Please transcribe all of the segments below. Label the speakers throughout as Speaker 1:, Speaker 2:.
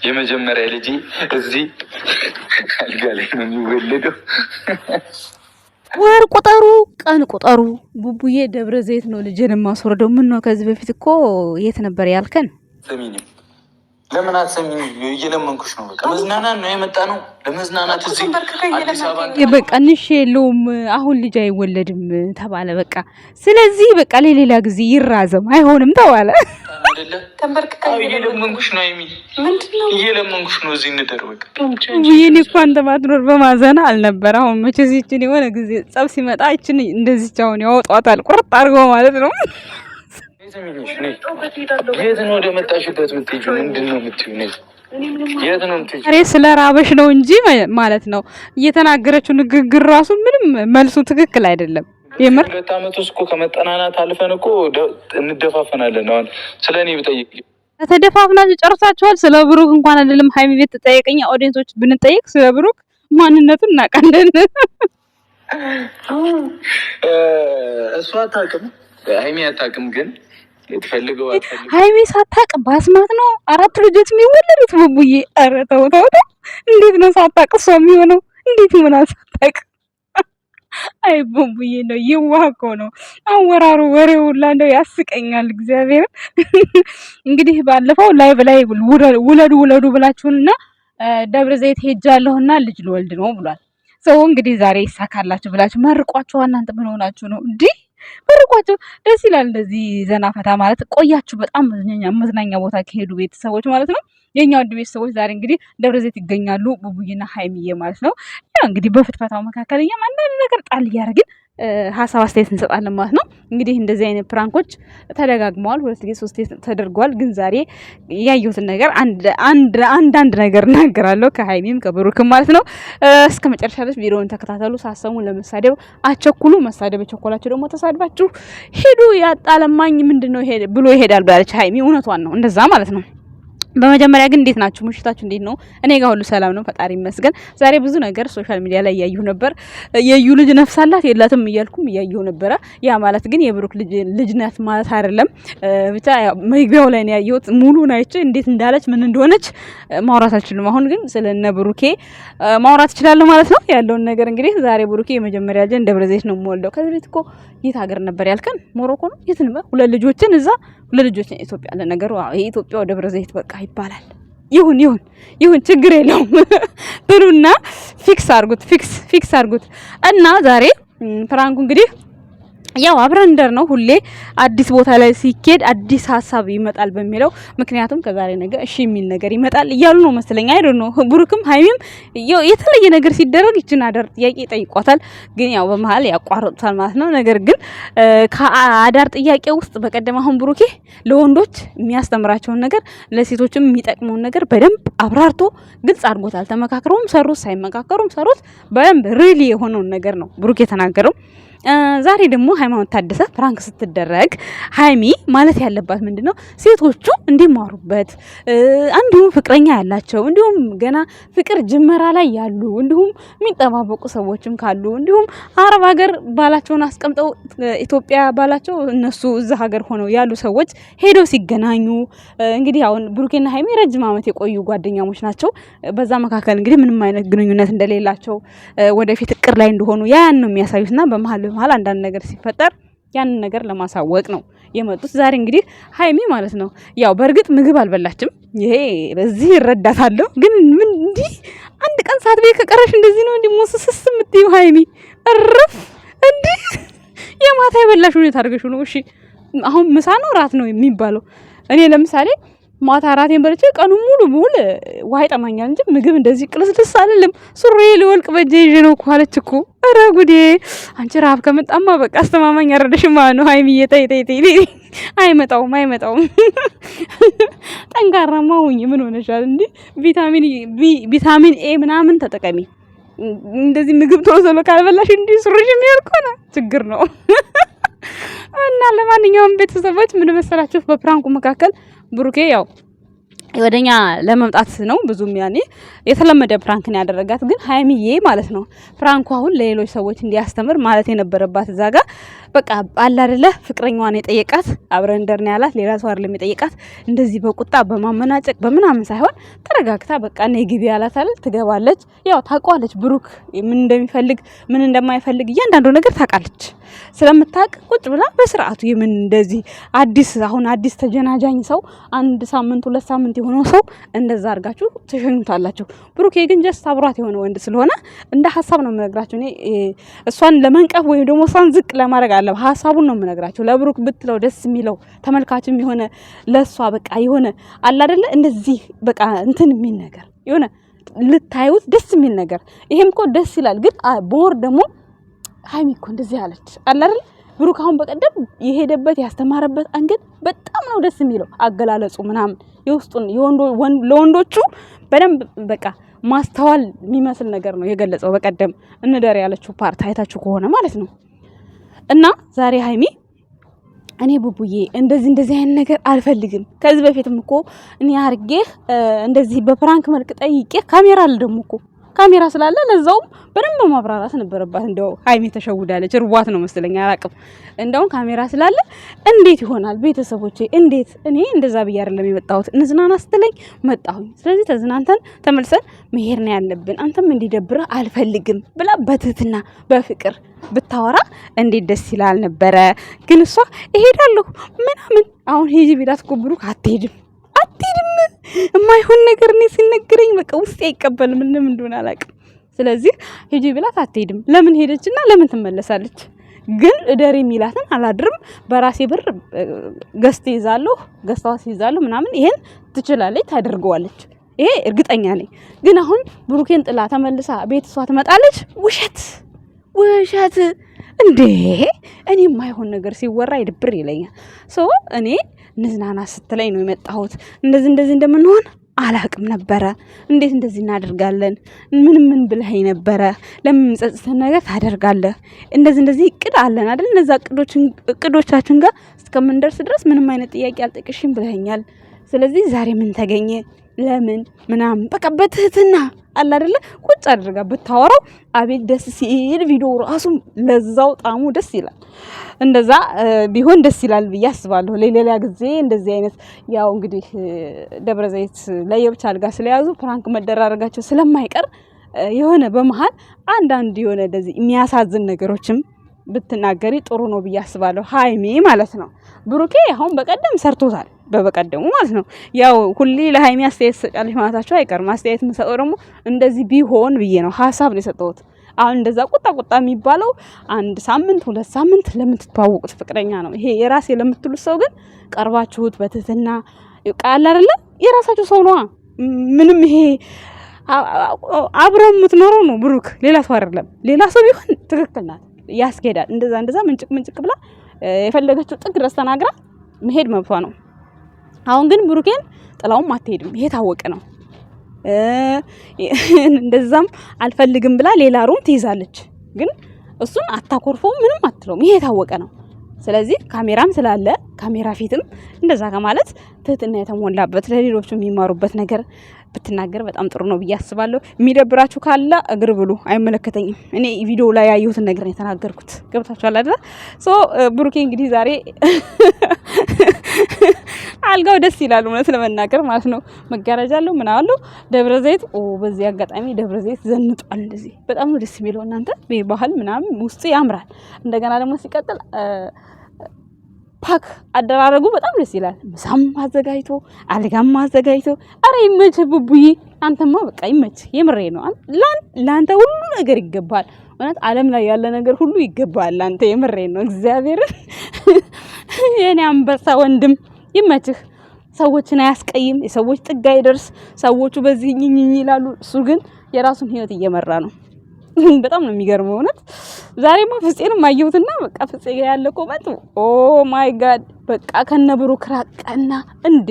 Speaker 1: የመጀመሪያ ልጅ እዚህ አልጋ ላይ ነው የሚወለደው።
Speaker 2: ወር ቁጠሩ፣ ቀን ቁጠሩ። ቡቡዬ ደብረ ዘይት ነው ልጅን ማስወርደው። ምን ነው ከዚህ በፊት እኮ የት ነበር ያልከን?
Speaker 1: ለምን አትሰሚኝ? እየለመንኩሽ ነው። በቃ መዝናናት ነው የመጣ ነው ለመዝናናት። እዚህ አዲስ አበባ
Speaker 2: በቃ ንሽ የለውም አሁን ልጅ አይወለድም ተባለ። በቃ ስለዚህ በቃ ለሌላ ጊዜ ይራዘም አይሆንም ተባለ።
Speaker 1: እየለመንኩሽ ነው የሚል ምንድነው? እየለመንኩሽ ነው እዚህ እንደር በቃ
Speaker 2: ይሄን እኮ አንተ ማትኖር በማዘና አልነበር። አሁን መቼስ ይችን የሆነ ጊዜ ጸብ ሲመጣ ይችን እንደዚህ ቻውን ያወጣታል ቁርጥ አድርገው ማለት ነው።
Speaker 1: የት ነው ወደ መጣሽበት የምትሄጂው? ምንድን ነው የምትይው? የት ነው የምትሄጂው?
Speaker 2: ዛሬ ስለ ራበሽ ነው እንጂ ማለት ነው እየተናገረችው ንግግር ራሱ ምንም መልሱ ትክክል አይደለም። የምር
Speaker 1: 2 ዓመት ውስጥ እኮ ከመጠናናት አልፈን እኮ እንደፋፈናለን። አሁን ስለኔ ብጠይቅ
Speaker 2: ተደፋፍናችሁ ጨርሳችኋል። ስለ ብሩክ እንኳን አይደለም ሃይሚ ቤት ተጠየቀኛ ኦዲየንሶች ብንጠይቅ ስለ ብሩክ ማንነቱን እናውቃለን።
Speaker 1: እሷ አታውቅም፣ ሃይሚ አታውቅም ግን የትፈልገው
Speaker 2: ሃይሚ ሳታውቅ ባስማት ነው 4 ልጆች የሚወለዱት። ቡቡዬ ኧረ ተው ተው ተው! እንዴት ነው ሳታውቅ እሷ የሚሆነው? እንዴት ይሆናል ሳታውቅ? አይ ቡቡዬ ነው የዋህ እኮ ነው አወራሩ፣ ወሬው ሁላ እንደው ያስቀኛል። እግዚአብሔር እንግዲህ ባለፈው ላይቭ ላይ ውለዱ ብላችሁና ደብረ ዘይት ሄጃለሁና ልጅ ልወልድ ነው ብሏል። ሰው እንግዲህ ዛሬ ይሳካላችሁ ብላችሁ መርቋችሁ። እናንተ ምን ሆናችሁ ነው እንዴ? መርቋችሁ። ደስ ይላል እንደዚህ ዘና ፈታ ማለት። ቆያችሁ በጣም መዝናኛ ቦታ ከሄዱ ቤተሰቦች ማለት ነው። የኛ ወድ ቤተሰቦች ዛሬ እንግዲህ ደብረ ዘይት ይገኛሉ ቡቡዬና ሃይሚዬ ማለት ነው። ያ እንግዲህ በፍትፈታው መካከል እኛም አንዳንድ ነገር ጣል እያደረግን ሀሳብ አስተያየት እንሰጣለን ማለት ነው። እንግዲህ እንደዚህ አይነት ፕራንኮች ተደጋግመዋል፣ 2 ጊዜ 3 ጊዜ ተደርጓል። ግን ዛሬ ያየሁትን ነገር አንዳንድ ነገር እናገራለሁ ከሃይሚም ከብሩክም ማለት ነው። እስከ መጨረሻ ድረስ ቪዲዮውን ተከታተሉ። ሳሰሙ ለመሳደብ አቸኩሉ። መሳደብ የቸኮላችሁ ደግሞ ተሳድባችሁ ሄዱ። ያጣለማኝ ምንድነው ብሎ ይሄዳል ብላለች ሃይሚ። እውነቷን ነው፣ እንደዛ ማለት ነው። በመጀመሪያ ግን እንዴት ናችሁ? ምሽታችሁ እንዴት ነው? እኔ ጋር ሁሉ ሰላም ነው፣ ፈጣሪ ይመስገን። ዛሬ ብዙ ነገር ሶሻል ሚዲያ ላይ እያየሁ ነበር። የዩ ልጅ ነፍስ አላት የላትም እያልኩም እያየሁ ነበረ። ያ ማለት ግን የብሩክ ልጅ ናት ማለት አይደለም። ብቻ መግቢያው ላይ ነው ያየሁት። ሙሉን አይቼ እንዴት እንዳለች ምን እንደሆነች ማውራት አልችልም። አሁን ግን ስለነ ብሩኬ ማውራት እችላለሁ ማለት ነው። ያለውን ነገር እንግዲህ ዛሬ ብሩኬ የመጀመሪያ ልጅ ደብረ ዘይት ነው የምወልደው። ከዚህ ቤት እኮ የት ሀገር ነበር ያልከን? ሞሮኮ ነው። የት ነበር? 2 ልጆችን እዛ 2 ልጆችን ኢትዮጵያ ለነገሩ የኢትዮጵያ ደብረ ዘይት በቃ ይባላል። ይሁን ችግር የለውም ብሉና ፊክስ አርጉት እና ዛሬ ፕራንኩ እንግዲህ ያው አብረንደር ነው። ሁሌ አዲስ ቦታ ላይ ሲኬድ አዲስ ሀሳብ ይመጣል በሚለው ምክንያቱም ከዛሬ ነገ እሺ የሚል ነገር ይመጣል እያሉ ነው መሰለኝ። አይደል ነው ብሩክም ሃይሚም የተለየ ነገር ሲደረግ ይችን አዳር ጥያቄ ጠይቋታል። ግን ያው በመሃል ያቋርጡታል ማለት ነው። ነገር ግን ከአዳር ጥያቄ ውስጥ በቀደም አሁን ብሩኬ ለወንዶች የሚያስተምራቸውን ነገር ለሴቶችም የሚጠቅመውን ነገር በደንብ አብራርቶ ግልጽ አድርጎታል። ተመካክረውም ሰሩት ሳይመካከሩም ሰሩት በደንብ ሪሊ የሆነውን ነገር ነው ብሩኬ የተናገረው። ዛሬ ደግሞ ሃይማኖት ታደሰ ፍራንክ ስትደረግ ሃይሚ ማለት ያለባት ምንድነው ሴቶቹ እንዲማሩበት እንዲሁም ፍቅረኛ ያላቸው እንዲሁም ገና ፍቅር ጅመራ ላይ ያሉ እንዲሁም የሚጠባበቁ ሰዎችም ካሉ እንዲሁም አረብ ሀገር ባላቸውን አስቀምጠው ኢትዮጵያ ባላቸው እነሱ እዛ ሀገር ሆነው ያሉ ሰዎች ሄደው ሲገናኙ እንግዲህ አሁን ብሩኬና ሃይሚ ረጅም ዓመት የቆዩ ጓደኛሞች ናቸው። በዛ መካከል እንግዲህ ምንም አይነት ግንኙነት እንደሌላቸው ወደፊት ፍቅር ላይ እንደሆኑ ያን ነው የሚያሳዩትና በመሃል አንዳንድ ነገር ሲፈጠር ያንን ነገር ለማሳወቅ ነው የመጡት። ዛሬ እንግዲህ ሃይሚ ማለት ነው ያው በእርግጥ ምግብ አልበላችም። ይሄ በዚህ እረዳታለሁ። ግን ምን እንዲህ አንድ ቀን ሰዓት ቤት ከቀረሽ እንደዚህ ነው እንዲህ ሞስስስ የምትይው ሃይሚ እረፍ እንዲህ የማታ የበላሽ ሁኔታ አድርገሽ ነው። እሺ አሁን ምሳ ነው ራት ነው የሚባለው? እኔ ለምሳሌ ማታ ራቴን በልቼ ቀኑን ሙሉ ብውል ውሃ ይጠማኛል እንጂ ምግብ እንደዚህ ቅልስልስ አይደለም። ሱሪ ልወልቅ በእጄ ይዤ ነው እኮ አለች እኮ። ኧረ ጉዴ! አንቺ ረሀብ ከመጣማ በቃ አስተማማኝ አረደሽማ ነው ሃይሚዬ። ተይ አይመጣውም ጠንካራማ ሁኚ። ምን ሆነሻል እንዴ? ቪታሚን ኤ ምናምን ተጠቀሚ። እንደዚህ ምግብ ቶሎ ካልበላሽ እንዲህ ሱሪሽ የሚወልቅ ሆነ ችግር ነው። እና ለማንኛውም ቤተሰቦች ምን መሰላችሁ በፕራንኩ መካከል ብሩኬ ያው ወደኛ ለመምጣት ነው ብዙም ያኔ የተለመደ ፕራንክ ነው ያደረጋት። ግን ሃይሚዬ ማለት ነው ፕራንኩ አሁን ለሌሎች ሰዎች እንዲያስተምር ማለት የነበረባት እዛ ጋር በቃ አለ አይደለ ፍቅረኛዋን የጠየቃት አብረን እንደርና ያላት ሌላ ሰው አይደለም የጠየቃት። እንደዚህ በቁጣ በማመናጨቅ በምናምን ሳይሆን ተረጋግታ በቃ ነይ ግቢ ያላት አይደል ትገባለች። ያው ታውቃለች ብሩክ ምን እንደሚፈልግ ምን እንደማይፈልግ እያንዳንዱ ነገር ታውቃለች። ስለምታውቅ ቁጭ ብላ በስርዓቱ የምን እንደዚህ አዲስ ተጀናጃኝ ሰው 1 ሳምንት 2 ሳምንት የሆነው ሰው እንደዛ አድርጋችሁ ተሸኙታላችሁ። ብሩክ ግን ጀስት አብሯት የሆነ ወንድ ስለሆነ እንደ ሀሳብ ነው የምነግራችሁ። እኔ እሷን ለመንቀፍ ወይም ደግሞ እሷን ዝቅ ለማድረግ አለ ሀሳቡን ነው የምነግራችሁ። ለብሩክ ብትለው ደስ የሚለው ተመልካችም የሆነ ለሷ በቃ የሆነ አለ አይደለ እንደዚህ በቃ እንትን የሚል ነገር የሆነ ልታዩት ደስ የሚል ነገር ይሄም እኮ ደስ ይላል። ግን ቦር ደግሞ ሃይሚ እኮ እንደዚህ አለች አለ አይደል ብሩክ አሁን በቀደም የሄደበት ያስተማረበት አንገት በጣም ነው ደስ የሚለው አገላለጹ ምናምን የውስጡን ለወንዶቹ በደንብ በቃ ማስተዋል የሚመስል ነገር ነው የገለጸው። በቀደም እንደር ያለችው ፓርት አይታችሁ ከሆነ ማለት ነው። እና ዛሬ ሃይሚ እኔ ቡቡዬ እንደዚህ አይነት ነገር አልፈልግም። ከዚህ በፊትም እኮ እኔ አርጌ እንደዚህ በፕራንክ መልክ ጠይቄ ካሜራ አለ ደግሞ እኮ ካሜራ ስላለ ለዛውም በደንብ ማብራራት ነበረባት። እንደው ሃይሚ ተሸውዳለች ርቧት ነው መስለኝ አላቅም። እንደው ካሜራ ስላለ እንዴት ይሆናል ቤተሰቦቼ እንዴት እኔ እንደዛ ብዬ አይደለም የመጣሁት እንዝናና ስትለኝ መጣሁኝ። ስለዚህ ተዝናንተን ተመልሰን መሄድ ነው ያለብን። አንተም እንዲደብርህ አልፈልግም ብላ በትህትና በፍቅር ብታወራ እንዴት ደስ ይላል ነበረ። ግን እሷ እሄዳለሁ ምናምን አሁን ሂጂ ቢላት እኮ ብሩክ አትሄድም የማይሆን ነገር ነው ሲነገረኝ በቃ ውስጥ አይቀበልም ምንም እንደሆነ አላውቅም። ስለዚህ ሂጂ ብላት አትሄድም። ለምን ሄደችና ለምን ትመለሳለች? ግን እደሪ የሚላትን አላድርም በራሴ ብር ገዝት ይዛለሁ ምናምን ይሄን ትችላለች ታደርገዋለች። ይሄ እርግጠኛ ነኝ። ግን አሁን ብሩኬን ጥላ ተመልሳ ቤት እሷ ትመጣለች። ውሸት እንዴ! እኔ የማይሆን ነገር ሲወራ ይድብር ይለኛል። እኔ ንዝናና ስትለኝ ነው የመጣሁት። እንደዚህ እንደምንሆን አላቅም ነበረ። እንዴት እንደዚህ እናደርጋለን? ምን ብለኸኝ ነበረ? ለምን ጸጽተን ነገር ታደርጋለህ? እንደዚህ እቅድ አለን አይደል? እነዛ እቅዶቻችን ጋር እስከምንደርስ ድረስ ምንም አይነት ጥያቄ አልጠቅሽም ብለኸኛል። ስለዚህ ዛሬ ምን ተገኘ? ለምን ምናምን በቃ በትህትና አለ አይደለ ቁጭ አድርጋ ብታወራው አቤት ደስ ሲል ቪዲዮ ራሱ ለዛው ጣሙ ደስ ይላል። እንደዛ ቢሆን ደስ ይላል ብዬ አስባለሁ። ሌላ ጊዜ እንደዚህ አይነት ያው እንግዲህ ደብረ ዘይት ለየብቻ አልጋ ስለያዙ ፕራንክ መደራረጋቸው ስለማይቀር የሆነ በመሃል አንዳንድ የሆነ እንደዚህ የሚያሳዝን ነገሮችም ብትናገሪ ጥሩ ነው ብዬ አስባለሁ። ሃይሚ ማለት ነው። ብሩኬ አሁን በቀደም ሰርቶታል። በቀደሙ ማለት ነው። ያው ሁሌ ለሃይሚ አስተያየት ሰጫለሽ ማለታቸው አይቀርም። አስተያየት የምሰጠው ደግሞ እንደዚህ ቢሆን ብዬ ነው ሀሳብ ነው የሰጠሁት። አሁን እንደዛ ቁጣ የሚባለው 1 ሳምንት 2 ሳምንት ለምትተዋወቁት ፍቅረኛ ነው። ይሄ የራሴ ለምትሉት ሰው ግን ቀርባችሁት በትህትና ቃል አይደለ የራሳችሁ ሰው ነው። ምንም ይሄ አብረው የምትኖረው ነው ብሩክ ሌላ ሰው አይደለም። ሌላ ሰው ቢሆን ትክክል ናት ያስኬዳል። እንደዛ ምንጭቅ ብላ የፈለገችው ጥግ ድረስ ተናግራ መሄድ መብቷ ነው። አሁን ግን ብሩኬን ጥላውም አትሄድም። ይሄ ታወቀ ነው። እንደዛም አልፈልግም ብላ ሌላ ሩም ትይዛለች። ግን እሱን አታኮርፈው ምንም አትለውም። ይሄ ታወቀ ነው። ስለዚህ ካሜራም ስላለ ካሜራ ፊትም እንደዛ ከማለት ትህትና የተሞላበት ለሌሎቹ የሚማሩበት ነገር ብትናገር በጣም ጥሩ ነው ብዬ አስባለሁ። የሚደብራችሁ ካለ እግር ብሉ፣ አይመለከተኝም። እኔ ቪዲዮ ላይ ያየሁትን ነገር ነው የተናገርኩት። ገብታችኋል አይደል? ብሩኬ እንግዲህ ዛሬ አልጋው ደስ ይላል እውነት ለመናገር ማለት ነው። መጋረጃ አለው ምን አለው ደብረ ዘይት። በዚህ አጋጣሚ ደብረ ዘይት ዘንጧል። እንደዚህ በጣም ነው ደስ የሚለው። እናንተ ባህል ምናምን ውስጡ ያምራል። እንደገና ደግሞ ሲቀጥል ፓክ አደራረጉ በጣም ደስ ይላል። ምሳም አዘጋጅቶ አልጋም አዘጋጅቶ አረ ይመች ቡቡዬ፣ አንተማ በቃ ይመች። የምሬ ነው። ላንተ ሁሉ ነገር ይገባል። ማለት ዓለም ላይ ያለ ነገር ሁሉ ይገባል ላንተ። የምሬ ነው። እግዚአብሔር የኔ አንበሳ ወንድም ይመችህ። ሰዎችን አያስቀይም። የሰዎች ጥጋ ይደርስ። ሰዎቹ በዚህ ኝኝ ይላሉ። እሱ ግን የራሱን ህይወት እየመራ ነው። በጣም ነው የሚገርመው እውነት። ዛሬማ ፍፄንም አየሁትና በቃ ፍፄ ጋር ያለ ኮመንት ኦ ማይ ጋድ በቃ ከነብሩ ክራቀና እንዴ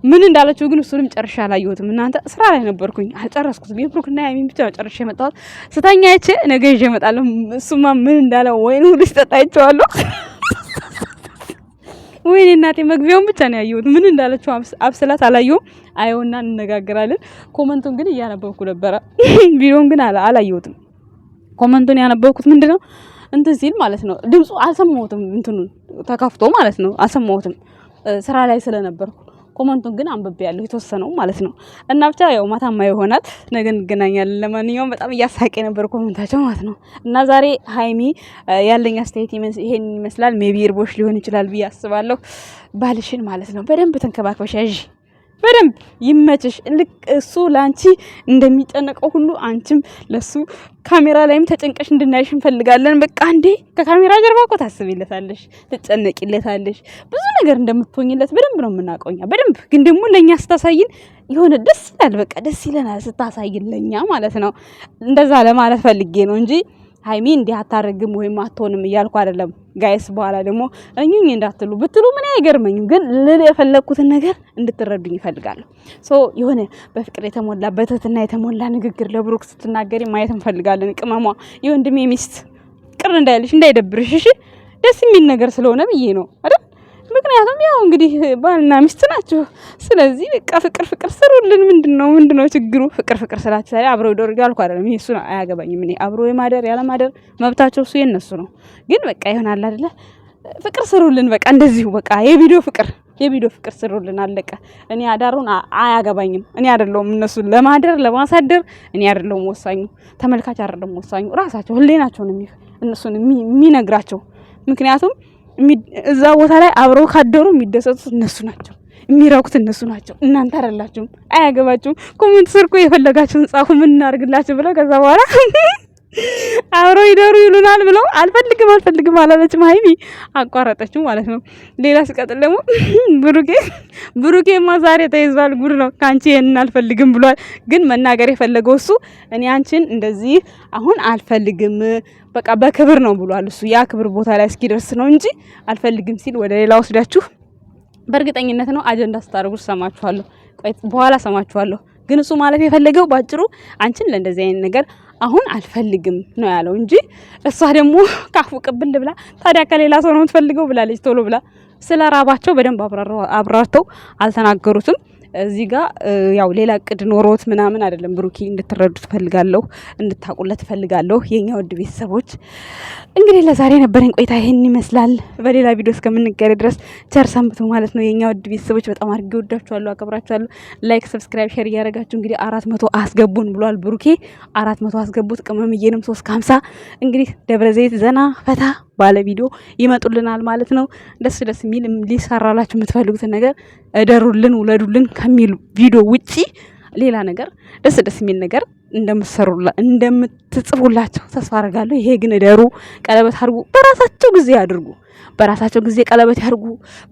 Speaker 2: ምን እንዳለችው ግን እሱንም ጨርሻ አላየሁትም። እናንተ ስራ ላይ ነበርኩኝ አልጨረስኩትም። የብሩክና ያሚን ብቻ ጨርሼ መጣሁ። ስተኛቼ ነገ ይዤ እመጣለሁ። እሱማ ምን እንዳለ ወይኑ ልስጠጣይቸዋለሁ። ወይኔ እናቴ መግቢያውን ብቻ ነው ያየሁት። ምን እንዳለችው አብስላት አላየሁም። አየውና እንነጋገራለን። ኮመንቱን ግን እያነበብኩ ነበረ። ቪዲዮውን ግን አላየሁትም። ኮመንቱን ያነበብኩት ምንድነው እንትን ሲል ማለት ነው ድምፁ አልሰማሁትም እንትኑን ተከፍቶ ማለት ነው አልሰማሁትም ስራ ላይ ስለነበርኩ ኮመንቱን ግን አንብቤያለሁ የተወሰነው ማለት ነው እና ብቻ ያው ማታማ ይሆናል ነገ እንገናኛለን ለማንኛውም በጣም እያሳቀኝ ነበር ኮመንታቸው ማለት ነው እና ዛሬ ሃይሚ ያለኝ አስተያየት ይሄን ይመስላል ሜቢ እርቦሽ ሊሆን ይችላል ብዬ አስባለሁ ባልሽን ማለት ነው በደንብ ተንከባክበሽ ያዢ በደንብ ይመችሽ ልክ እሱ ላንቺ እንደሚጨነቀው ሁሉ አንቺም ለሱ ካሜራ ላይም ተጨንቀሽ እንድናይሽ እንፈልጋለን በቃ እንዴ ከካሜራ ጀርባ እኮ ታስቢለታለሽ ትጨነቂለታለሽ ብዙ ነገር እንደምትሆኝለት በደንብ ነው የምናውቀውኛ በደንብ ግን ደግሞ ለኛ ስታሳይን የሆነ ደስ ይላል በቃ ደስ ይለናል ስታሳይን ለኛ ማለት ነው እንደዛ ለማለት ፈልጌ ነው እንጂ ሃይሚ እንዲህ አታረግም ወይም አትሆንም እያልኩ አይደለም ጋይስ በኋላ ደግሞ እኙኝ እንዳትሉ ብትሉ ምን አይገርመኝም ግን ልል የፈለኩትን ነገር እንድትረዱኝ ይፈልጋለሁ የሆነ በፍቅር የተሞላ በትህትና የተሞላ ንግግር ለብሩክ ስትናገሪ ማየት እንፈልጋለን ቅመሟ የወንድሜ ሚስት ቅር እንዳይልሽ እንዳይደብርሽ እሺ ደስ የሚል ነገር ስለሆነ ብዬ ነው አይደል ምክንያቱም ያው እንግዲህ ባልና ሚስት ናቸው ስለዚህ በቃ ፍቅር ስሩልን ምንድነው ችግሩ ፍቅር ስላችሁ ታዲያ አብረው ይደረጉ አልኩ አይደለም እሱ አያገባኝም እኔ አብሮ የማደር ያለ ማደር መብታቸው እሱ የነሱ ነው ግን በቃ ይሆናል አይደለ ፍቅር ስሩልን በቃ እንደዚሁ በቃ የቪዲዮ ፍቅር ስሩልን አለቀ እኔ አዳሩን አያገባኝም እኔ አይደለሁም እነሱ ለማደር ለማሳደር እኔ አይደለሁም ወሳኙ ተመልካች አይደለም ወሳኙ ራሳቸው ህሊናቸው ነው እነሱን የሚነግራቸው ምክንያቱም እዛ ቦታ ላይ አብረው ካደሩ የሚደሰቱት እነሱ ናቸው የሚራቁት እነሱ ናቸው እናንተ አይደላችሁም አያገባችሁም ኮሜንት ስር እኮ የፈለጋችሁን ጻፉ ምን እናርግላችሁ ብለው ከዛ በኋላ አብረው ይደሩ ይሉናል ብለው አልፈልግም አላለችም ሃይሚ አቋረጠችው ማለት ነው ሌላ ስቀጥል ደግሞ ብሩኬማ ዛሬ ተይዟል ጉድ ነው ካንቺ ይሄንን አልፈልግም ብሏል ግን መናገር የፈለገው እሱ እኔ አንቺን እንደዚህ አሁን አልፈልግም በቃ በክብር ነው ብሏል እሱ ያ ክብር ቦታ ላይ እስኪደርስ ነው እንጂ አልፈልግም ሲል ወደ ሌላ ወስዳችሁ በእርግጠኝነት ነው አጀንዳ ስታደርጉ ሰማችኋለሁ በኋላ ሰማችኋለሁ ግን እሱ ማለት የፈለገው ባጭሩ አንቺን ለእንደዚህ አይነት ነገር አሁን አልፈልግም ነው ያለው እንጂ እሷ ደግሞ ካፉ ቅብል ብላ ታዲያ ከሌላ ሰው ነው የምትፈልገው ብላለች ቶሎ ብላ ስለራባቸው በደንብ አብራርተው አልተናገሩትም እዚህ ጋር ያው ሌላ እቅድ ኖሮት ምናምን አይደለም ብሩኪ እንድትረዱት ፈልጋለሁ እንድታቁለት ፈልጋለሁ የኛ ውድ ቤተሰቦች እንግዲህ ለዛሬ ነበረን ቆይታ ይሄን ይመስላል በሌላ ቪዲዮ እስከምንገናኝ ድረስ ቸር ሰንብቱ ማለት ነው የኛ ውድ ቤተሰቦች በጣም አድርጌ ወዳችኋለሁ አከብራችኋለሁ ላይክ ሰብስክራይብ ሼር እያደረጋችሁ እንግዲህ 400 አስገቡን ብሏል ብሩኬ 400 አስገቡት ቅመምዬንም 350 እንግዲህ ደብረ ዘይት ዘና ፈታ ባለ ቪዲዮ ይመጡልናል ማለት ነው ደስ የሚል ሊሰራላችሁ የምትፈልጉትን ነገር እደሩልን ውለዱልን ከሚል ቪዲዮ ውጪ ሌላ ነገር ደስ የሚል ነገር እንደምትጽፉላችሁ ተስፋ አደርጋለሁ ይሄ ግን እደሩ ቀለበት አድርጉ በራሳቸው ጊዜ ያድርጉ በራሳቸው ጊዜ ቀለበት ያድርጉ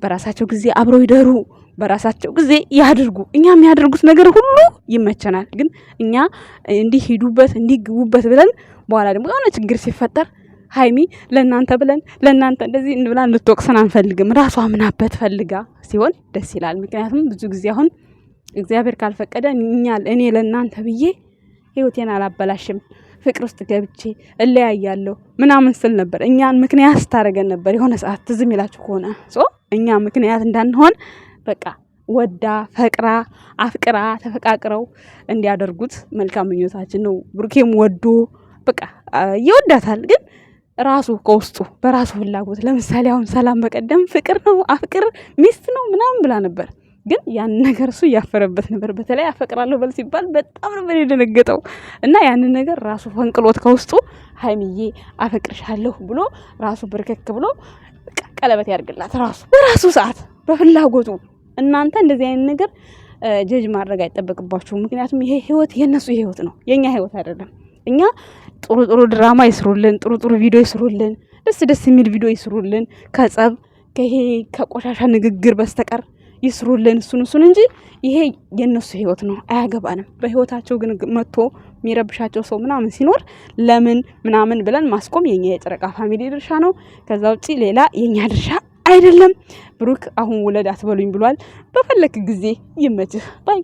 Speaker 2: በራሳቸው ጊዜ አብረው ይደሩ በራሳቸው ጊዜ ያድርጉ እኛ የሚያደርጉት ነገር ሁሉ ይመቸናል ግን እኛ እንዲሄዱበት እንዲግቡበት ብለን በኋላ ደግሞ የሆነ ችግር ሲፈጠር ሃይሚ ለእናንተ ብለን ለእናንተ እንደዚህ እንብላ እንድትወቅሰን አንፈልግም ራሷ ምናበት ፈልጋ ሲሆን ደስ ይላል ምክንያቱም ብዙ ጊዜ አሁን እግዚአብሔር ካልፈቀደ እኔ ለእናንተ ብዬ ህይወቴን አላበላሽም ፍቅር ውስጥ ገብቼ እለያያለሁ ምናምን ስል ነበር እኛን ምክንያት ስታደርገን ነበር የሆነ ሰዓት ትዝም ይላችሁ ከሆነ እኛ ምክንያት እንዳንሆን በቃ ወዳ ፈቅራ አፍቅራ ተፈቃቅረው እንዲያደርጉት መልካም ምኞታችን ነው ብሩኬም ወዶ በቃ ይወዳታል ግን ራሱ ከውስጡ በራሱ ፍላጎት ለምሳሌ አሁን ሰላም በቀደም ፍቅር ነው አፍቅር ሚስት ነው ምናምን ብላ ነበር ግን ያን ነገር እሱ ያፈረበት ነበር በተለይ አፈቅራለሁ በል ሲባል በጣም ነበር የደነገጠው እና ያን ነገር ራሱ ፈንቅሎት ከውስጡ ሃይሚዬ አፈቅርሻለሁ ብሎ ራሱ በርከክ ብሎ ቀለበት ያርግላት ራሱ በራሱ ሰዓት በፍላጎቱ እናንተ እንደዚህ አይነት ነገር ጀጅ ማድረግ አይጠበቅባችሁም ምክንያቱም ይሄ ህይወት የነሱ ህይወት ነው የኛ ህይወት አይደለም እኛ ጥሩ ድራማ ይስሩልን ጥሩ ቪዲዮ ይስሩልን ደስ የሚል ቪዲዮ ይስሩልን ከጸብ ከቆሻሻ ንግግር በስተቀር ይስሩልን እሱን እንጂ ይሄ የነሱ ህይወት ነው አያገባንም በህይወታቸው ግን መጥቶ የሚረብሻቸው ሰው ምናምን ሲኖር ለምን ምናምን ብለን ማስቆም የኛ የጨረቃ ፋሚሊ ድርሻ ነው ከዛ ውጪ ሌላ የኛ ድርሻ አይደለም ብሩክ አሁን ውለድ አትበሉኝ ብሏል በፈለክ ጊዜ ይመችህ ባይ